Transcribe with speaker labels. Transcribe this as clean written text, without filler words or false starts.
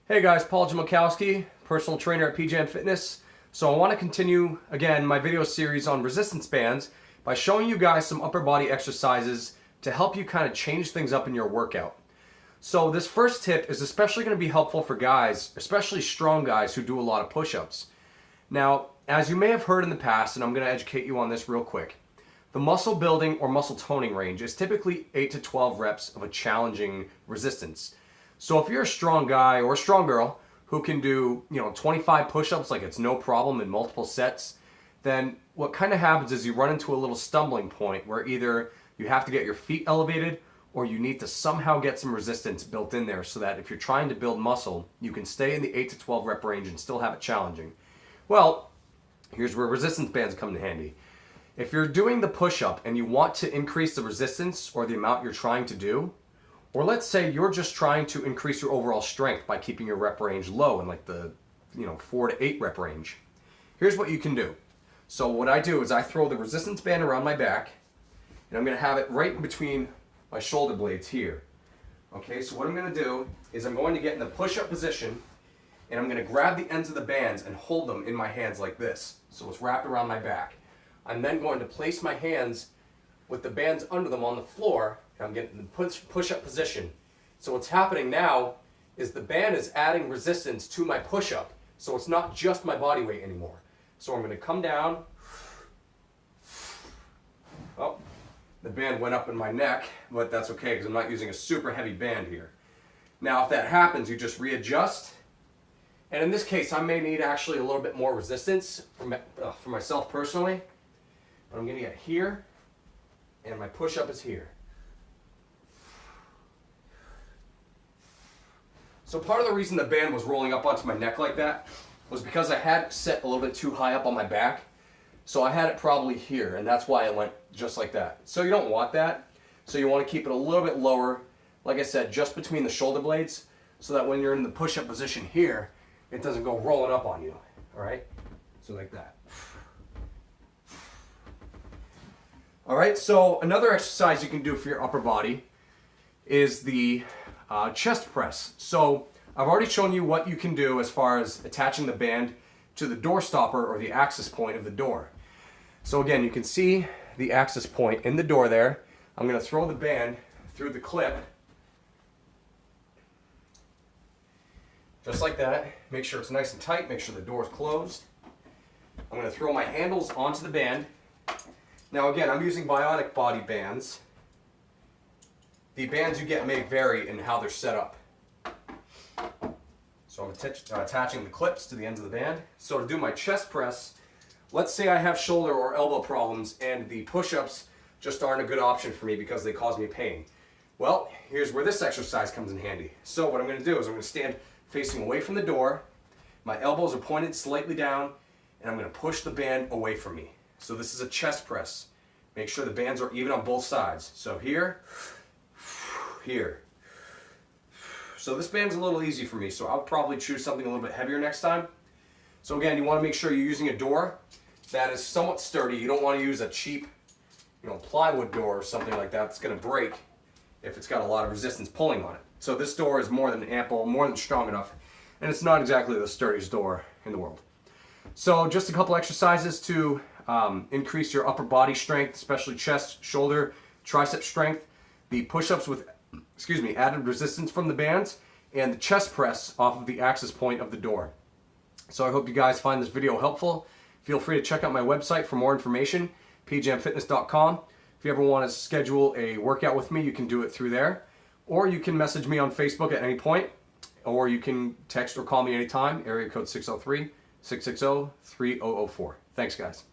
Speaker 1: Hey guys, Paul Jamakowski, personal trainer at PJM Fitness. So I want to continue again my video series on resistance bands by showing you guys some upper body exercises to help you kind of change things up in your workout. So this first tip is especially going to be helpful for guys, especially strong guys who do a lot of push-ups. Now, as you may have heard in the past, and I'm going to educate you on this real quick, the muscle building or muscle toning range is typically 8 to 12 reps of a challenging resistance. So if you're a strong guy or a strong girl who can do, 25 push-ups like it's no problem in multiple sets, then what kind of happens is you run into a little stumbling point where either you have to get your feet elevated or you need to somehow get some resistance built in there so that if you're trying to build muscle, you can stay in the 8 to 12 rep range and still have it challenging. Well, here's where resistance bands come in handy. If you're doing the push-up and you want to increase the resistance or the amount you're trying to do, or let's say you're just trying to increase your overall strength by keeping your rep range low in like the 4 to 8 rep range. Here's what you can do. So what I do is I throw the resistance band around my back and I'm going to have it right in between my shoulder blades here. Okay, so what I'm going to do is I'm going to get in the push-up position and I'm going to grab the ends of the bands and hold them in my hands like this. So it's wrapped around my back. I'm then going to place my hands with the bands under them on the floor. I'm getting in the push-up position. So what's happening now is the band is adding resistance to my push-up. So it's not just my body weight anymore. So I'm going to come down. Oh, the band went up in my neck, but that's okay because I'm not using a super heavy band here. Now if that happens, you just readjust. And in this case, I may need actually a little bit more resistance for myself personally. But I'm going to get here, and my push-up is here. So part of the reason the band was rolling up onto my neck like that was because I had it set a little bit too high up on my back. So I had it probably here, and that's why it went just like that. So you don't want that. So you want to keep it a little bit lower, like I said, just between the shoulder blades, so that when you're in the push-up position here, it doesn't go rolling up on you. All right? So like that. All right, so another exercise you can do for your upper body is the chest press. So I've already shown you what you can do as far as attaching the band to the door stopper or the access point of the door. So again, you can see the access point in the door there. I'm going to throw the band through the clip. Just like that. Make sure it's nice and tight. Make sure the door is closed. I'm going to throw my handles onto the band. Now again, I'm using bionic body bands. The bands you get may vary in how they're set up. So I'm attaching the clips to the ends of the band. So to do my chest press, let's say I have shoulder or elbow problems and the push-ups just aren't a good option for me because they cause me pain. Well, here's where this exercise comes in handy. So what I'm going to do is I'm going to stand facing away from the door. My elbows are pointed slightly down and I'm going to push the band away from me. So this is a chest press. Make sure the bands are even on both sides. So here, here. So this band's a little easy for me, so I'll probably choose something a little bit heavier next time. So again, you want to make sure you're using a door that is somewhat sturdy. You don't want to use a cheap, plywood door or something like that that's going to break if it's got a lot of resistance pulling on it. So this door is more than ample, more than strong enough, and it's not exactly the sturdiest door in the world. So just a couple exercises to increase your upper body strength, especially chest, shoulder, tricep strength. The push-ups with, added resistance from the bands, and the chest press off of the access point of the door. So I hope you guys find this video helpful. Feel free to check out my website for more information, pjamfitness.com. If you ever want to schedule a workout with me, you can do it through there. Or you can message me on Facebook at any point, or you can text or call me anytime, area code 603-660-3004. Thanks, guys.